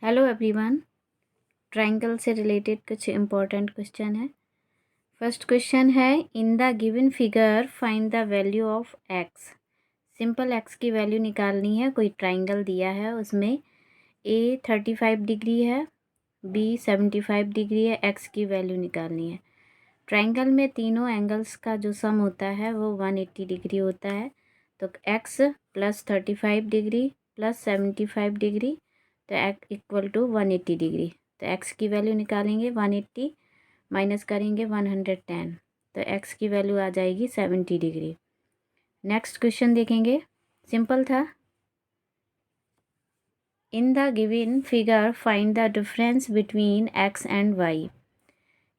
Hello everyone. Triangle से related कुछ important question है। फर्स्ट क्वेश्चन है, in the given figure find the value of x. Simple x की value निकालनी है। कोई ट्रायंगल दिया है, उसमें ए 35 डिग्री है, बी 75 डिग्री है। एक्स की वैल्यू निकालनी है। ट्रायंगल में तीनों एंगल्स का जो सम होता है वो 180 डिग्री होता है। तो x plus 35 degree plus 75 degree तो एक्स इक्वल टू 180 डिग्री। तो एक्स की वैल्यू निकालेंगे 180 माइनस करेंगे 110 तो एक्स की वैल्यू आ जाएगी 70 डिग्री। नेक्स्ट क्वेश्चन देखेंगे, सिंपल था। In the given figure find the difference between x and y.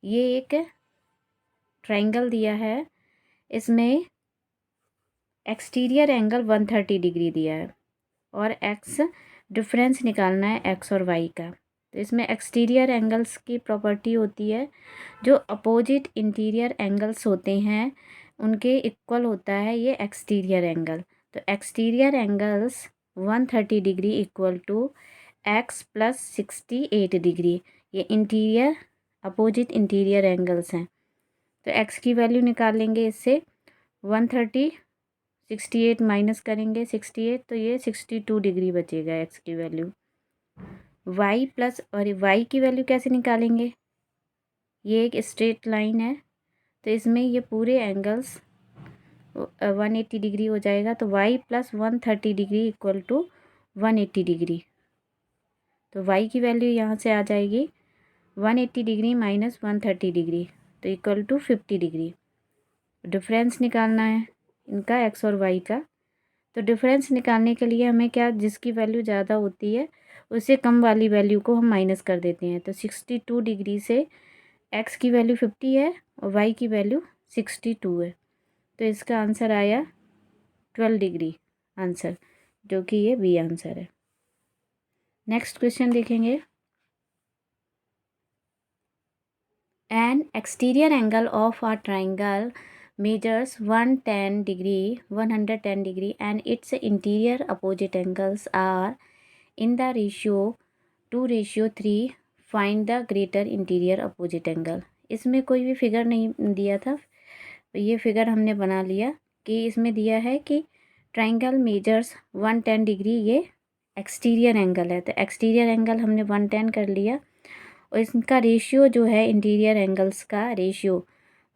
ये एक ट्रायंगल दिया है, इसमें एक्सटीरियर एंगल 130 डिग्री दिया है और एक्स डिफरेंस निकालना है एक्स और वाई का। तो इसमें एक्सटीरियर एंगल्स की प्रॉपर्टी होती है, जो अपोजिट इंटीरियर एंगल्स होते हैं उनके इक्वल होता है ये एक्सटीरियर एंगल। तो exterior angles 130 degree equal to x plus 68 degree. ये इंटीरियर अपोजिट इंटीरियर एंगल्स हैं। तो एक्स की वैल्यू निकाल लेंगे इससे 130 68 माइनस करेंगे 68 तो ये 62 डिग्री बचेगा एक्स की वैल्यू। वाई प्लस और वाई की वैल्यू कैसे निकालेंगे, ये एक स्ट्रेट लाइन है तो इसमें ये पूरे एंगल्स 180 डिग्री हो जाएगा। तो y plus 130 degree equal to 180 degree. तो वाई की वैल्यू यहाँ से आ जाएगी 180 डिग्री माइनस 130 डिग्री तो इक्वल टू 50 डिग्री। डिफरेंस निकालना है इनका एक्स और वाई का। तो डिफरेंस निकालने के लिए हमें क्या, जिसकी वैल्यू ज़्यादा होती है उससे कम वाली वैल्यू को हम माइनस कर देते हैं। तो 62 डिग्री से एक्स की वैल्यू 50 है और वाई की वैल्यू 62 है। तो इसका आंसर आया 12 डिग्री आंसर, जो कि ये बी आंसर है। नेक्स्ट क्वेश्चन देखेंगे, N exterior angle of a triangle measures 110 degree and its interior opposite angles are in the ratio 2:3। find the greater interior opposite angle। इसमें कोई भी फिगर नहीं दिया था, ये फिगर हमने बना लिया कि इसमें दिया है कि ट्राइंगल मेजर्स 110 डिग्री, ये एक्सटीरियर एंगल है। तो एक्सटीरियर एंगल हमने 110 कर लिया और इसका रेशियो जो है इंटीरियर एंगल्स का रेशियो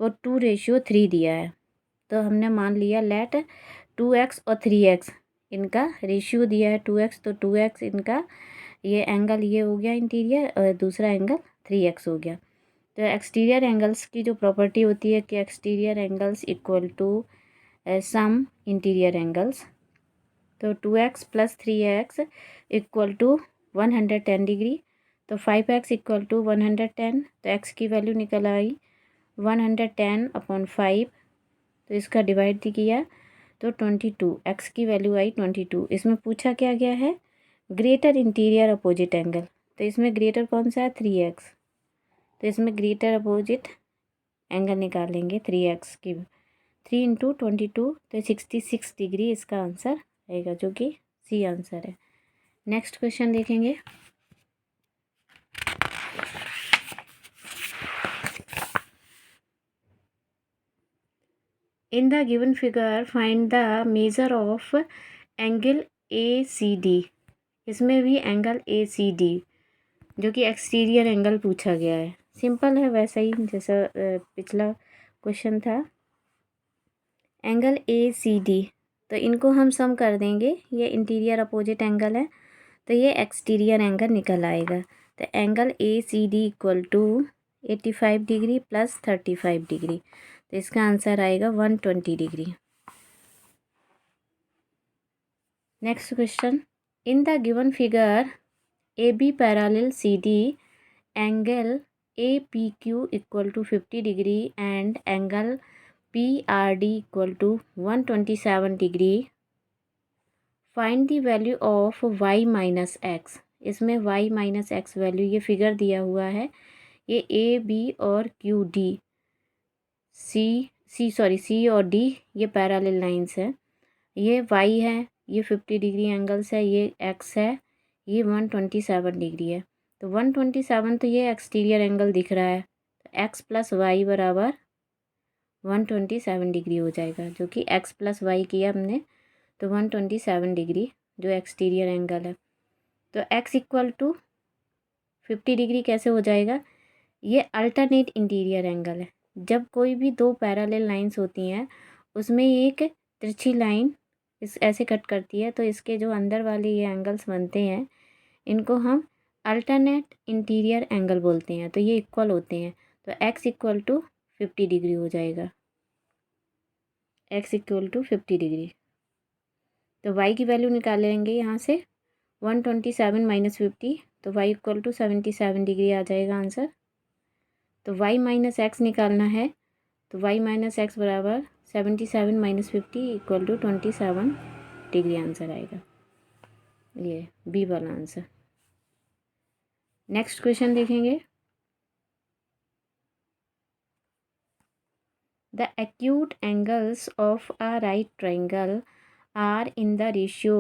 वो 2:3 दिया है। तो हमने मान लिया लेट 2x और 3x इनका रेशियो दिया है 2x, तो 2x इनका ये एंगल ये हो गया इंटीरियर और दूसरा एंगल 3x हो गया। तो एक्सटीरियर एंगल्स की जो प्रॉपर्टी होती है कि exterior angles equal to sum interior angles. तो 2x plus 3x equal to 110 degree. तो 5x इक्वल टू 110। तो x की वैल्यू निकल आई 110 अपॉन 5। तो इसका डिवाइड किया तो 22, एक्स की वैल्यू आई 22। इसमें पूछा क्या गया है, ग्रेटर इंटीरियर अपोजिट एंगल। तो इसमें ग्रेटर कौन सा है 3x। तो इसमें ग्रेटर अपोजिट एंगल निकालेंगे 3x की 3 इंटू 22 तो 66 डिग्री इसका आंसर आएगा, जो कि सी आंसर है। नेक्स्ट क्वेश्चन देखेंगे, in the given figure find the measure of angle A C D. इसमें भी एंगल ए सी डी जो कि एक्सटीरियर एंगल पूछा गया है। सिंपल है वैसा ही जैसा पिछला क्वेश्चन था। एंगल ए सी डी तो इनको हम सम कर देंगे, ये इंटीरियर अपोजिट एंगल है तो ये एक्सटीरियर एंगल निकल आएगा। तो angle A C D equal to 85 degree plus 35 degree तो इसका आंसर आएगा 120 degree. Next question, in the given figure A B parallel C D angle A P Q equal to 50 degree and angle P R D equal to 127 degree. Find the value of y minus x. इसमें y minus x value ये figure दिया हुआ है, ये A B और Q D C और D ये parallel lines है। ये वाई है, ये 50 डिग्री एंगल्स है, ये एक्स है, ये 127 डिग्री है। तो 127 तो ये एक्सटीरियर एंगल दिख रहा है, तो एक्स प्लस वाई बराबर 127 डिग्री हो जाएगा, जो कि एक्स प्लस वाई किया हमने, तो 127 डिग्री जो एक्सटीरियर एंगल है। तो एक्स इक्वल टू 50 डिग्री कैसे हो जाएगा, ये अल्टरनेट इंटीरियर एंगल है। जब कोई भी दो पैरेलल लाइंस होती हैं उसमें एक तिरछी लाइन इस ऐसे कट करती है, तो इसके जो अंदर वाले ये एंगल्स बनते हैं इनको हम अल्टरनेट इंटीरियर एंगल बोलते हैं। तो ये इक्वल होते हैं, तो एक्स इक्वल टू 50 डिग्री हो जाएगा, एक्स इक्वल टू 50 डिग्री। तो वाई की वैल्यू निकालेंगे यहाँ से 127 माइनस 50, तो वाई इक्वल टू 77 डिग्री आ जाएगा आंसर। तो वाई माइनस एक्स निकालना है, तो वाई माइनस एक्स बराबर 77 minus 50 equal to 27 degree answer आएगा, ये बी वाला आंसर। नेक्स्ट क्वेश्चन देखेंगे। The acute angles of a right triangle are in the ratio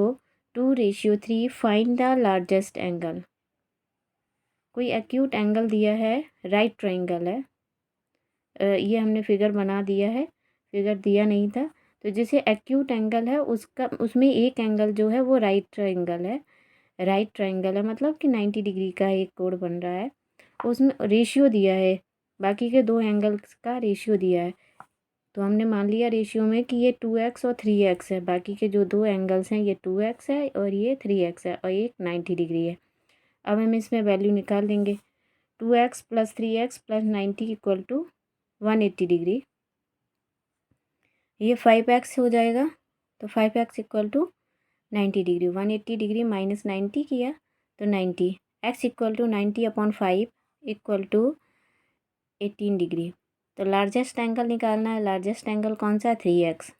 2:3, find the largest angle. कोई एक्यूट एंगल दिया है, राइट ट्राइंगल है, ये हमने फिगर बना दिया है, फिगर दिया नहीं था। तो जैसे एक्यूट एंगल है उसका, उसमें एक एंगल जो है वो राइट ट्राइंगल है, राइट ट्राइंगल है मतलब कि 90 डिग्री का एक कोण बन रहा है। उसमें रेशियो दिया है, बाकी के दो एंगल्स का रेशियो दिया है, तो हमने मान लिया रेशियो में कि ये 2x और 3x है। बाकी के जो दो एंगल्स हैं ये 2x है और ये 3x है और एक 90 डिग्री है। अब हम इसमें वैल्यू निकाल देंगे, 2x plus 3x plus 90 equal to 180 degree. ये 5x हो जाएगा, तो 5x equal to 90 degree. 180 degree minus 90 किया तो 90, x equal to 90/5 equal to 18 degree. तो लार्जेस्ट एंगल निकालना है, लार्जेस्ट एंगल कौन सा है, 3x।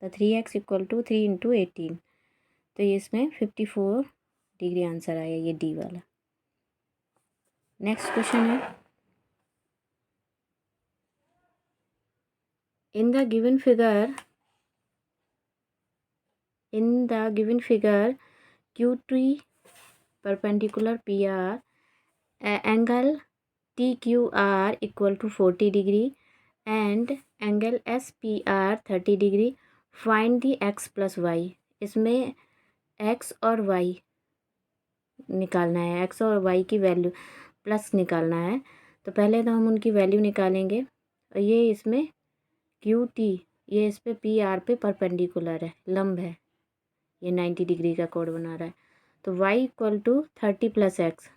तो 3x इक्वल टू 3 इंटू 18, तो ये इसमें 54 डिग्री आंसर आया, ये डी वाला। नेक्स्ट क्वेश्चन है, in the given figure QT perpendicular PR angle TQR equal to 40 degree and angle SPR 30 degree, find the x plus y. इसमें x और y निकालना है, x और y की वैल्यू प्लस निकालना है। तो पहले तो हम उनकी वैल्यू निकालेंगे, और ये इसमें QT ये इस पे PR पे परपेंडिकुलर है, लंब है, ये 90 डिग्री का कोण बना रहा है। तो y equal to 30 plus x,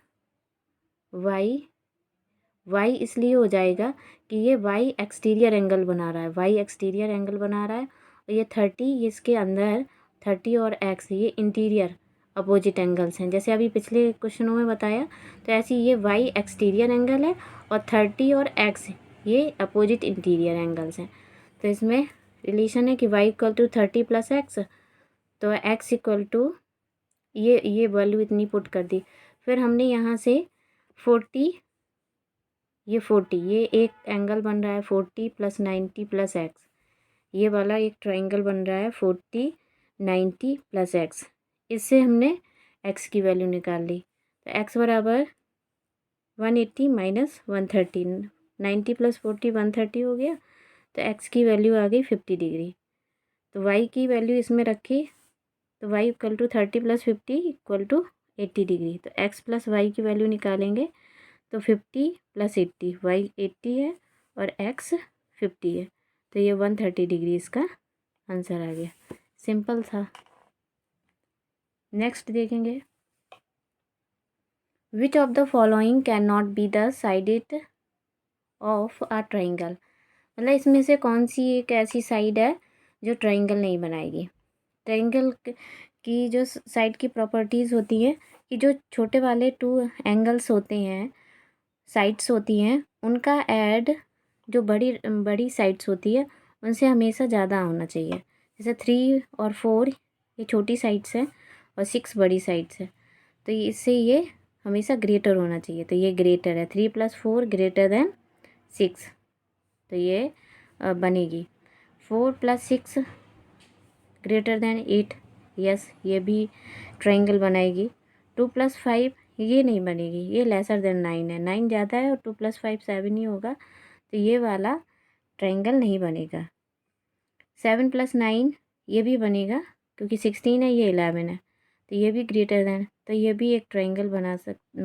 y इसलिए हो जाएगा कि ये y एक्सटीरियर एंगल बना रहा है, y एक्सटीरियर एंगल बना रहा है, और ये 30 इसके अंदर 30 और x ये इंटीरियर अपोजिट एंगल्स हैं, जैसे अभी पिछले क्वेश्चनों में बताया। तो ऐसे ये y एक्सटीरियर एंगल है और 30 और x ये अपोजिट इंटीरियर एंगल्स हैं। तो इसमें रिलेशन है कि y equal to 30 plus x, तो x इक्वल टू ये वैल्यू इतनी पुट कर दी। फिर हमने यहाँ से 40 ये एक एंगल बन रहा है 40 प्लस 90 प्लस एक्स, ये वाला एक ट्राइंगल बन रहा है 40 90 प्लस एक्स। इससे हमने एक्स की वैल्यू निकाल ली, तो एक्स बराबर 180 माइनस 130, 90 प्लस 40 130 हो गया। तो एक्स की वैल्यू आ गई 50 डिग्री। तो वाई की वैल्यू इसमें रखी, तो y equal to 30 plus 50 equal to 80 degree. तो एक्स प्लस वाई की वैल्यू निकालेंगे, तो 50 प्लस 80, वाई 80 है और एक्स 50 है, तो ये 130 डिग्री इसका आंसर आ गया। सिंपल था। नेक्स्ट देखेंगे, which of the following can not be the side of a triangle. मतलब इसमें से कौन सी एक ऐसी साइड है जो ट्राइंगल नहीं बनाएगी। ट्राइंगल की जो साइड की प्रॉपर्टीज़ होती हैं कि जो छोटे वाले टू एंगल्स होते हैं, साइड्स होती हैं, उनका ऐड जो बड़ी बड़ी साइड्स होती है उनसे हमेशा ज़्यादा होना चाहिए। जैसे 3 और 4 ये छोटी साइड्स हैं और 6 बड़ी साइड्स है, तो इससे ये हमेशा ग्रेटर होना चाहिए। तो ये ग्रेटर है, 3 + 4 ग्रेटर देन 6, तो ये बनेगी। 4 + 6 ग्रेटर देन 8, यस ये भी ट्राइंगल बनाएगी। 2+5 ये नहीं बनेगी, ये लेसर देन 9 है, 9 ज़्यादा है और 2+5 7 ही होगा, तो ये वाला ट्रायंगल नहीं बनेगा। 7+9 ये भी बनेगा क्योंकि 16 है, ये 11 है, तो ये भी ग्रेटर देन, तो ये भी एक ट्रायंगल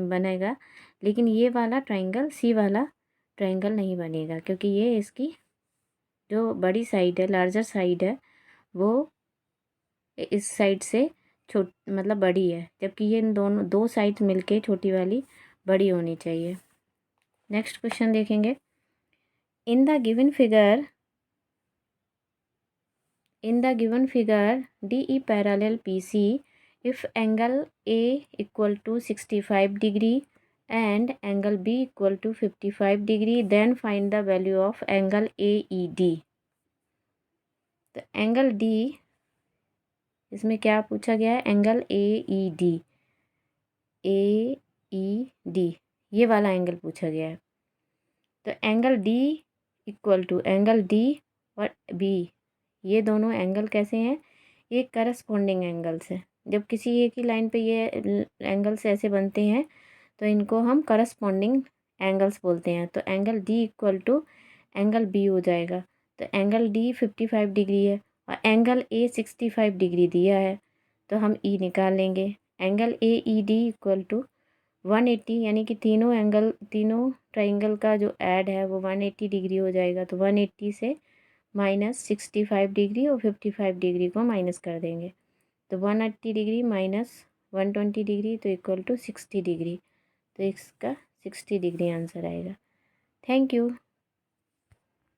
बनेगा, लेकिन ये वाला ट्रायंगल सी वाला ट्रायंगल नहीं बनेगा क्योंकि ये इसकी जो बड़ी साइड है, लार्जर साइड है, वो इस साइड से मतलब बड़ी है, जबकि ये दोनों दो साइड मिलके छोटी वाली बड़ी होनी चाहिए। नेक्स्ट क्वेश्चन देखेंगे। In the given figure DE parallel PC if angle A equal to 65 degree and angle B equal to 55 degree, then find the value of angle AED। तो एंगल D, इसमें क्या पूछा गया है, एंगल AED, ये वाला angle पूछा गया है। तो angle D equal to angle D और B, ये दोनों एंगल कैसे हैं, ये करस्पॉन्डिंग एंगल्स हैं। जब किसी एक ही लाइन पे ये एंगल्स ऐसे बनते हैं तो इनको हम करस्पॉन्डिंग एंगल्स बोलते हैं। तो angle D equal to angle B हो जाएगा। तो एंगल D 55 डिग्री है और एंगल A 65 डिग्री दिया है, तो हम E निकाल लेंगे। एंगल AED इक्वल टू 180, यानी कि तीनों ट्राइंगल का जो ऐड है वो 180 डिग्री हो जाएगा। तो 180 से -65 डिग्री और 55 डिग्री को माइनस कर देंगे, तो 180 डिग्री माइनस 120 डिग्री तो इक्वल टू 60 डिग्री। तो इसका 60 डिग्री आंसर आएगा। Thank you.